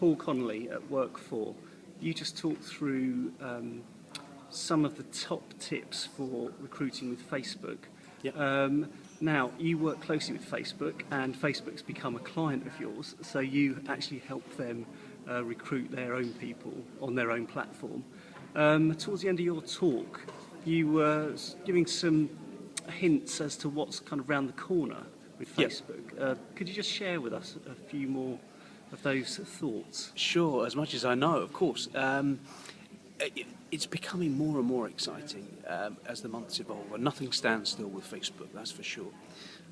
Paul Connolly at Work4. You just talked through some of the top tips for recruiting with Facebook. Yep. Now, you work closely with Facebook, and Facebook's become a client of yours, so you actually help them recruit their own people on their own platform. Towards the end of your talk, you were giving some hints as to what's kind of round the corner with Facebook. Yep. Could you just share with us a few more of those thoughts? Sure, as much as I know, of course. It's becoming more and more exciting as the months evolve, and nothing stands still with Facebook, that's for sure.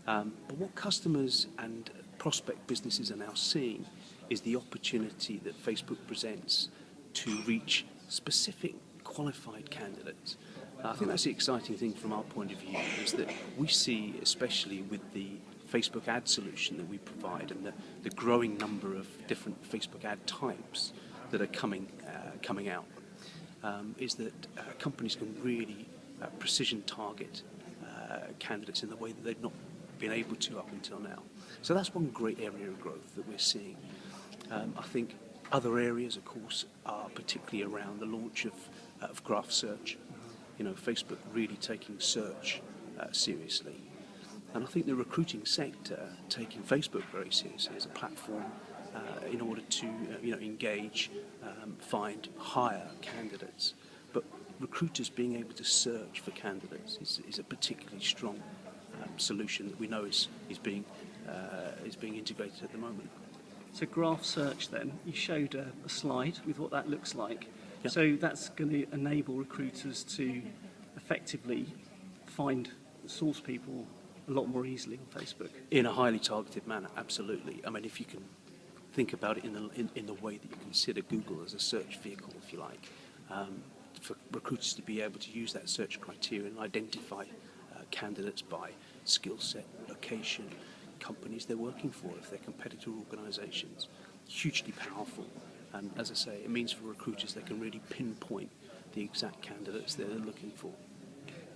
But what customers and prospect businesses are now seeing is the opportunity that Facebook presents to reach specific qualified candidates. I think that's the exciting thing from our point of view, is that we see, especially with the Facebook ad solution that we provide and the growing number of different Facebook ad types that are coming out, is that companies can really precision target candidates in the way that they've not been able to up until now. So that's one great area of growth that we're seeing. I think other areas, of course, are particularly around the launch of Graph Search. You know, Facebook really taking search seriously. And I think the recruiting sector taking Facebook very seriously as a platform in order to engage, find, hire candidates. But recruiters being able to search for candidates is a particularly strong solution that we know is being integrated at the moment. So Graph Search then, you showed a slide with what that looks like. Yep. So that's going to enable recruiters to effectively source people a lot more easily on Facebook. In a highly targeted manner, absolutely. I mean, if you can think about it in the way that you consider Google as a search vehicle, if you like, for recruiters to be able to use that search criteria and identify candidates by skill set, location, companies they're working for, if they're competitor organisations, hugely powerful. And as I say, it means for recruiters they can really pinpoint the exact candidates they're looking for.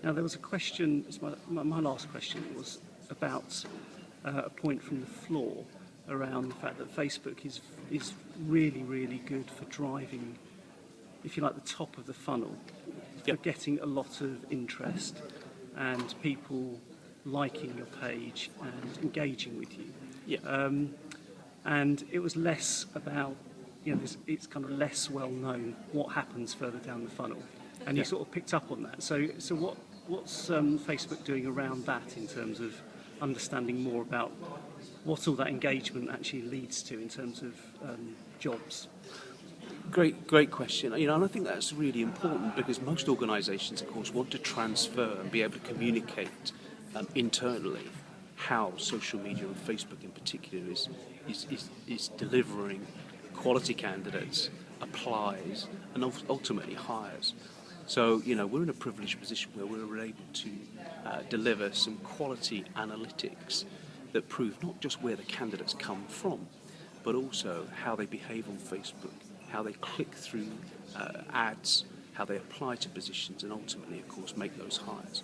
Now, there was a question, my last question was about a point from the floor around the fact that Facebook is really, really good for driving, if you like, the top of the funnel, for getting a lot of interest and people liking your page and engaging with you. Yeah. And it was less about, it's kind of less well known what happens further down the funnel. And you sort of picked up on that. So what's Facebook doing around that in terms of understanding more about what all that engagement actually leads to in terms of jobs? Great question. And I think that's really important because most organisations, of course, want to transfer and be able to communicate internally how social media and Facebook in particular is delivering quality candidates, applies, and ultimately hires. So, we're in a privileged position where we're able to deliver some quality analytics that prove not just where the candidates come from, but also how they behave on Facebook, how they click through ads, how they apply to positions, and ultimately, of course, make those hires.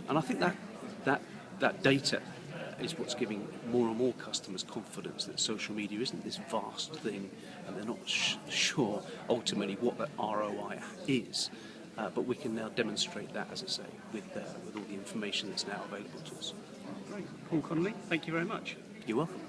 And I think that data is what's giving more and more customers confidence that social media isn't this vast thing, and they're not sure ultimately what that ROI is. But we can now demonstrate that, as I say, with all the information that's now available to us. Great. Paul Connolly, thank you very much. You're welcome.